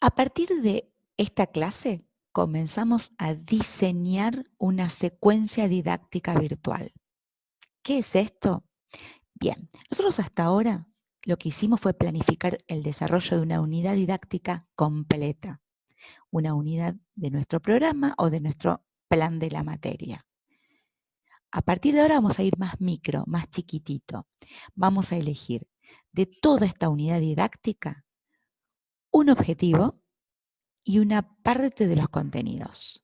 A partir de esta clase, comenzamos a diseñar una secuencia didáctica virtual. ¿Qué es esto? Bien, nosotros hasta ahora lo que hicimos fue planificar el desarrollo de una unidad didáctica completa, una unidad de nuestro programa o de nuestro plan de la materia. A partir de ahora vamos a ir más micro, más chiquitito. Vamos a elegir de toda esta unidad didáctica un objetivo y una parte de los contenidos.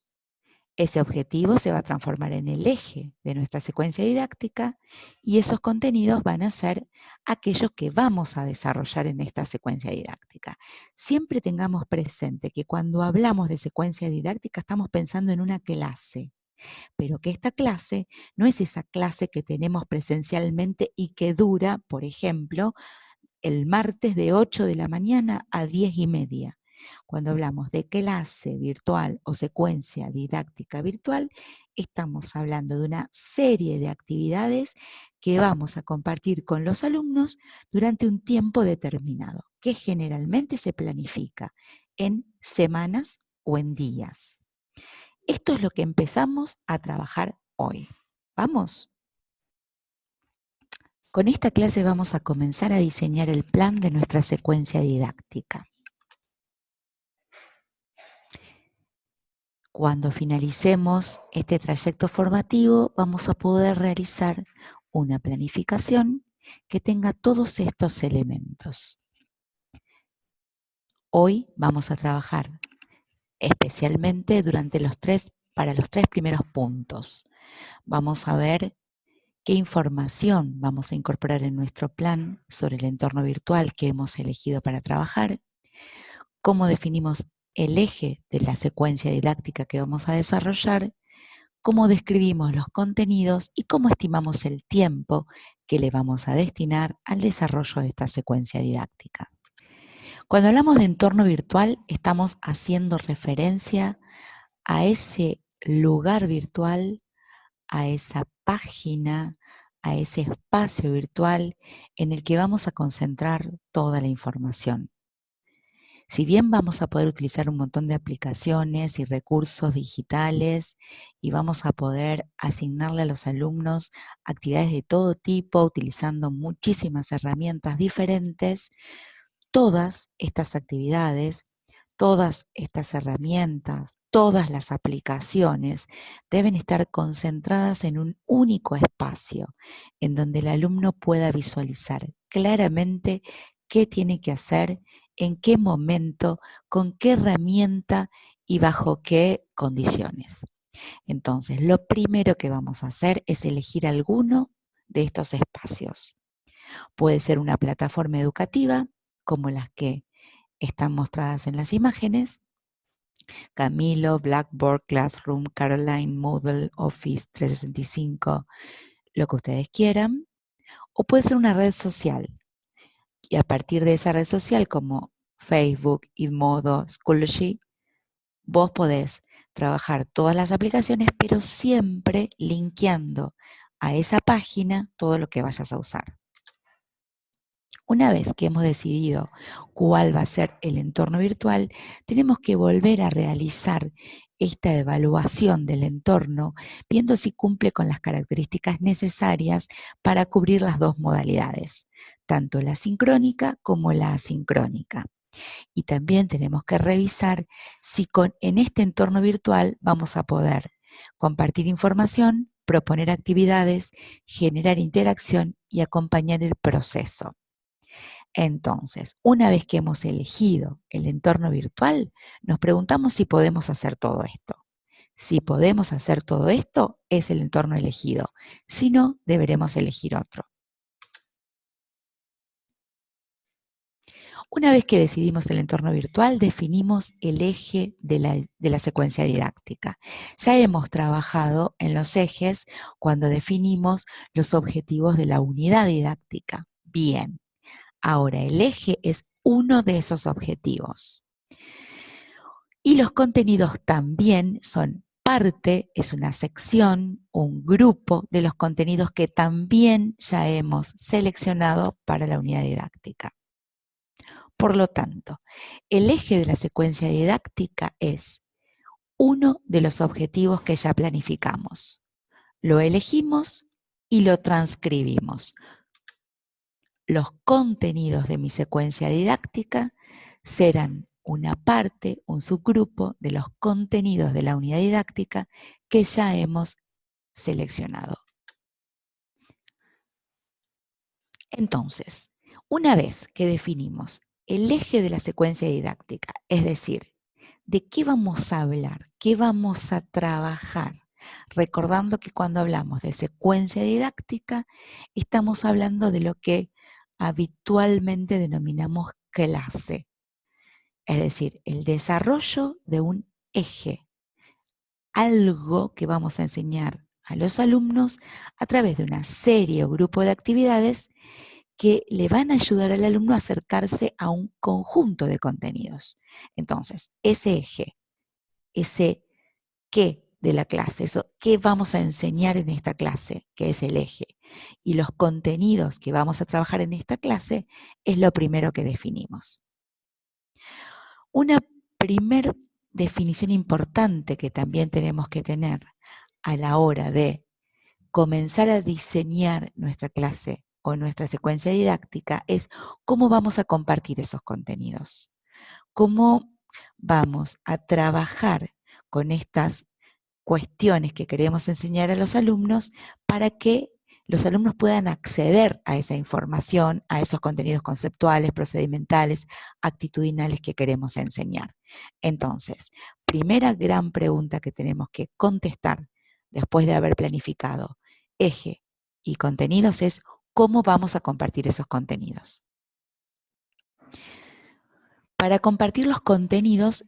Ese objetivo se va a transformar en el eje de nuestra secuencia didáctica y esos contenidos van a ser aquellos que vamos a desarrollar en esta secuencia didáctica. Siempre tengamos presente que cuando hablamos de secuencia didáctica estamos pensando en una clase, pero que esta clase no es esa clase que tenemos presencialmente y que dura, por ejemplo, el martes de 8 de la mañana a 10:30. Cuando hablamos de clase virtual o secuencia didáctica virtual, estamos hablando de una serie de actividades que vamos a compartir con los alumnos durante un tiempo determinado, que generalmente se planifica en semanas o en días. Esto es lo que empezamos a trabajar hoy. ¿Vamos? Con esta clase vamos a comenzar a diseñar el plan de nuestra secuencia didáctica. Cuando finalicemos este trayecto formativo, vamos a poder realizar una planificación que tenga todos estos elementos. Hoy vamos a trabajar especialmente para los tres primeros puntos. Vamos a ver qué información vamos a incorporar en nuestro plan sobre el entorno virtual que hemos elegido para trabajar, cómo definimos el eje de la secuencia didáctica que vamos a desarrollar, cómo describimos los contenidos y cómo estimamos el tiempo que le vamos a destinar al desarrollo de esta secuencia didáctica. Cuando hablamos de entorno virtual, estamos haciendo referencia a ese lugar virtual, a esa página, a ese espacio virtual en el que vamos a concentrar toda la información. Si bien vamos a poder utilizar un montón de aplicaciones y recursos digitales y vamos a poder asignarle a los alumnos actividades de todo tipo utilizando muchísimas herramientas diferentes, todas estas actividades, todas estas herramientas, todas las aplicaciones deben estar concentradas en un único espacio en donde el alumno pueda visualizar claramente qué tiene que hacer, en qué momento, con qué herramienta y bajo qué condiciones. Entonces, lo primero que vamos a hacer es elegir alguno de estos espacios. Puede ser una plataforma educativa, como las que están mostradas en las imágenes: Camilo, Blackboard, Classroom, Caroline, Moodle, Office 365, lo que ustedes quieran. O puede ser una red social. Y a partir de esa red social como Facebook, Edmodo, Schoology, vos podés trabajar todas las aplicaciones, pero siempre linkeando a esa página todo lo que vayas a usar. Una vez que hemos decidido cuál va a ser el entorno virtual, tenemos que volver a realizar esta evaluación del entorno, viendo si cumple con las características necesarias para cubrir las dos modalidades, tanto la sincrónica como la asincrónica. Y también tenemos que revisar si en este entorno virtual vamos a poder compartir información, proponer actividades, generar interacción y acompañar el proceso. Entonces, una vez que hemos elegido el entorno virtual, nos preguntamos si podemos hacer todo esto. Si podemos hacer todo esto, es el entorno elegido. Si no, deberemos elegir otro. Una vez que decidimos el entorno virtual, definimos el eje de la secuencia didáctica. Ya hemos trabajado en los ejes cuando definimos los objetivos de la unidad didáctica. Bien, ahora el eje es uno de esos objetivos. Y los contenidos también son parte, es una sección, un grupo de los contenidos que también ya hemos seleccionado para la unidad didáctica. Por lo tanto, el eje de la secuencia didáctica es uno de los objetivos que ya planificamos. Lo elegimos y lo transcribimos. Los contenidos de mi secuencia didáctica serán una parte, un subgrupo de los contenidos de la unidad didáctica que ya hemos seleccionado. Entonces, una vez que definimos el eje de la secuencia didáctica, es decir, de qué vamos a hablar, qué vamos a trabajar, recordando que cuando hablamos de secuencia didáctica, estamos hablando de lo que habitualmente denominamos clase, es decir, el desarrollo de un eje, algo que vamos a enseñar a los alumnos a través de una serie o grupo de actividades que le van a ayudar al alumno a acercarse a un conjunto de contenidos. Entonces, ese eje, ese qué de la clase, eso, qué vamos a enseñar en esta clase, que es el eje, y los contenidos que vamos a trabajar en esta clase, es lo primero que definimos. Una primer definición importante que también tenemos que tener a la hora de comenzar a diseñar nuestra clase o nuestra secuencia didáctica es cómo vamos a compartir esos contenidos, cómo vamos a trabajar con estas cuestiones que queremos enseñar a los alumnos para que los alumnos puedan acceder a esa información, a esos contenidos conceptuales, procedimentales, actitudinales que queremos enseñar. Entonces, primera gran pregunta que tenemos que contestar después de haber planificado eje y contenidos es ¿cómo vamos a compartir esos contenidos? Para compartir los contenidos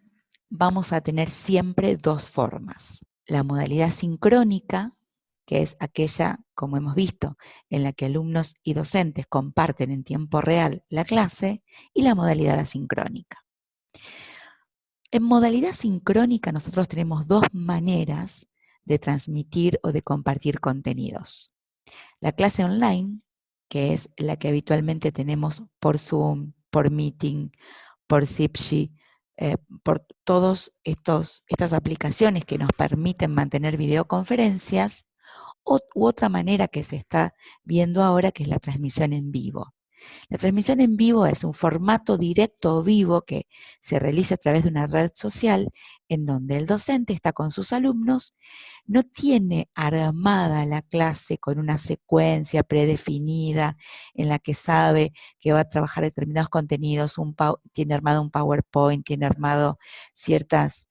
vamos a tener siempre dos formas. La modalidad sincrónica, que es aquella, como hemos visto, en la que alumnos y docentes comparten en tiempo real la clase, y la modalidad asincrónica. En modalidad sincrónica nosotros tenemos dos maneras de transmitir o de compartir contenidos. La clase online, que es la que habitualmente tenemos por Zoom, por Meeting, por Zipshi, por todas estas aplicaciones que nos permiten mantener videoconferencias, u otra manera que se está viendo ahora, que es la transmisión en vivo. La transmisión en vivo es un formato directo o vivo que se realiza a través de una red social en donde el docente está con sus alumnos, no tiene armada la clase con una secuencia predefinida en la que sabe que va a trabajar determinados contenidos, tiene armado un PowerPoint, tiene armado ciertas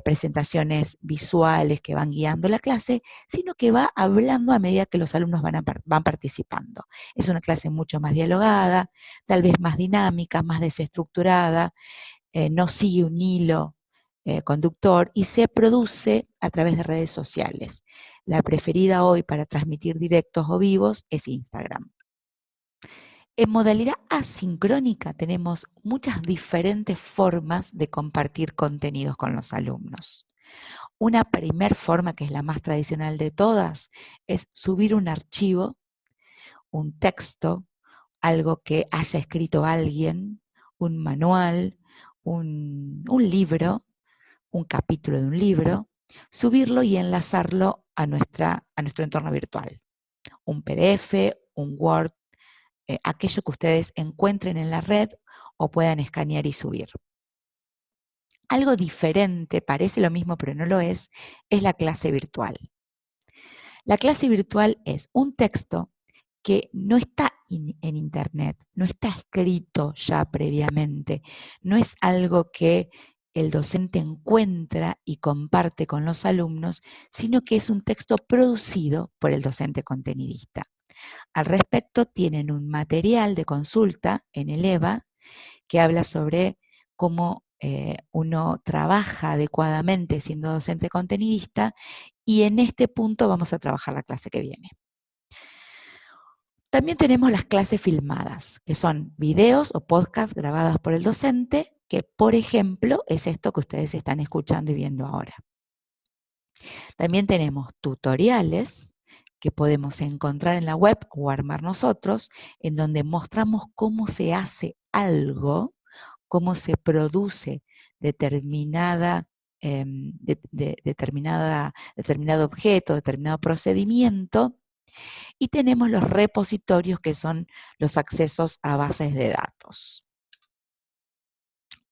presentaciones visuales que van guiando la clase, sino que va hablando a medida que los alumnos van participando. Es una clase mucho más dialogada, tal vez más dinámica, más desestructurada, no sigue un hilo conductor y se produce a través de redes sociales. La preferida hoy para transmitir directos o vivos es Instagram. En modalidad asincrónica tenemos muchas diferentes formas de compartir contenidos con los alumnos. Una primer forma, que es la más tradicional de todas, es subir un archivo, un texto, algo que haya escrito alguien, un manual, un libro, un capítulo de un libro, subirlo y enlazarlo a nuestro entorno virtual. Un PDF, un Word, aquello que ustedes encuentren en la red o puedan escanear y subir. Algo diferente, parece lo mismo pero no lo es la clase virtual. La clase virtual es un texto que no está en internet, no está escrito ya previamente, no es algo que el docente encuentra y comparte con los alumnos, sino que es un texto producido por el docente contenidista. Al respecto, tienen un material de consulta en el EVA que habla sobre cómo uno trabaja adecuadamente siendo docente contenidista, y en este punto vamos a trabajar la clase que viene. También tenemos las clases filmadas, que son videos o podcasts grabados por el docente, que por ejemplo es esto que ustedes están escuchando y viendo ahora. También tenemos tutoriales que podemos encontrar en la web o armar nosotros, en donde mostramos cómo se hace algo cómo se produce determinado objeto, determinado procedimiento, y tenemos los repositorios, que son los accesos a bases de datos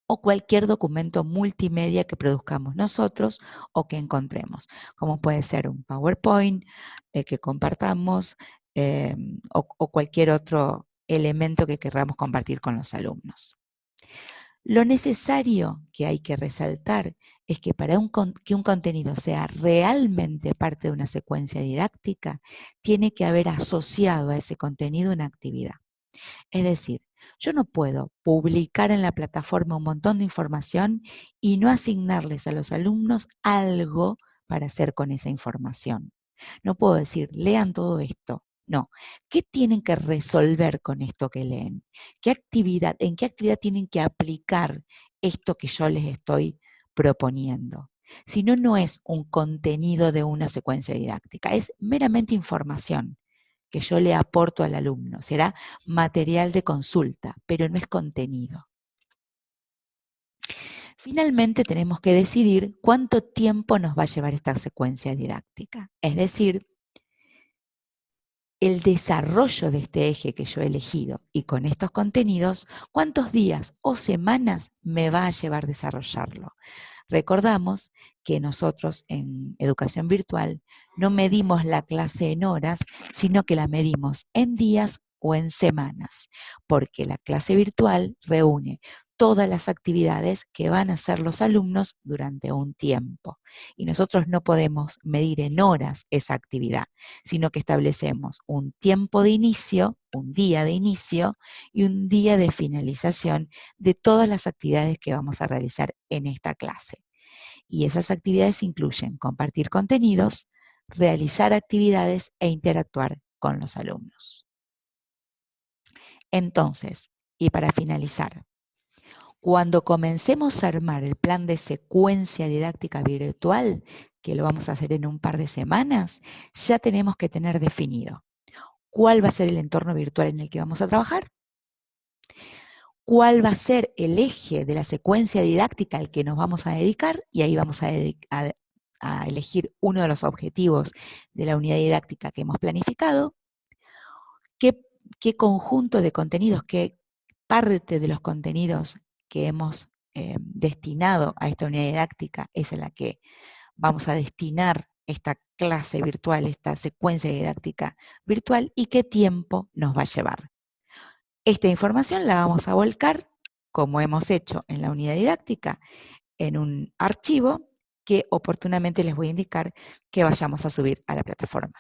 o cualquier documento multimedia que produzcamos nosotros o que encontremos, como puede ser un PowerPoint que compartamos o cualquier otro elemento que queramos compartir con los alumnos. Lo necesario que hay que resaltar es que para que un contenido sea realmente parte de una secuencia didáctica, tiene que haber asociado a ese contenido una actividad. Es decir, yo no puedo publicar en la plataforma un montón de información y no asignarles a los alumnos algo para hacer con esa información. No puedo decir, lean todo esto. No, ¿qué tienen que resolver con esto que leen? ¿En qué actividad tienen que aplicar esto que yo les estoy proponiendo? Si no, no es un contenido de una secuencia didáctica, es meramente información que yo le aporto al alumno. Será material de consulta, pero no es contenido. Finalmente, tenemos que decidir cuánto tiempo nos va a llevar esta secuencia didáctica. Es decir, el desarrollo de este eje que yo he elegido y con estos contenidos, cuántos días o semanas me va a llevar desarrollarlo. Recordamos que nosotros en educación virtual no medimos la clase en horas, sino que la medimos en días o en semanas, porque la clase virtual reúne todas las actividades que van a hacer los alumnos durante un tiempo. Y nosotros no podemos medir en horas esa actividad, sino que establecemos un tiempo de inicio, un día de inicio y un día de finalización de todas las actividades que vamos a realizar en esta clase. Y esas actividades incluyen compartir contenidos, realizar actividades e interactuar con los alumnos. Entonces, y para finalizar, cuando comencemos a armar el plan de secuencia didáctica virtual, que lo vamos a hacer en un par de semanas, ya tenemos que tener definido cuál va a ser el entorno virtual en el que vamos a trabajar, cuál va a ser el eje de la secuencia didáctica al que nos vamos a dedicar, y ahí vamos a elegir uno de los objetivos de la unidad didáctica que hemos planificado, qué conjunto de contenidos, qué parte de los contenidos que hemos destinado a esta unidad didáctica es en la que vamos a destinar esta clase virtual, esta secuencia didáctica virtual, y qué tiempo nos va a llevar. Esta información la vamos a volcar, como hemos hecho en la unidad didáctica, en un archivo que oportunamente les voy a indicar que vayamos a subir a la plataforma.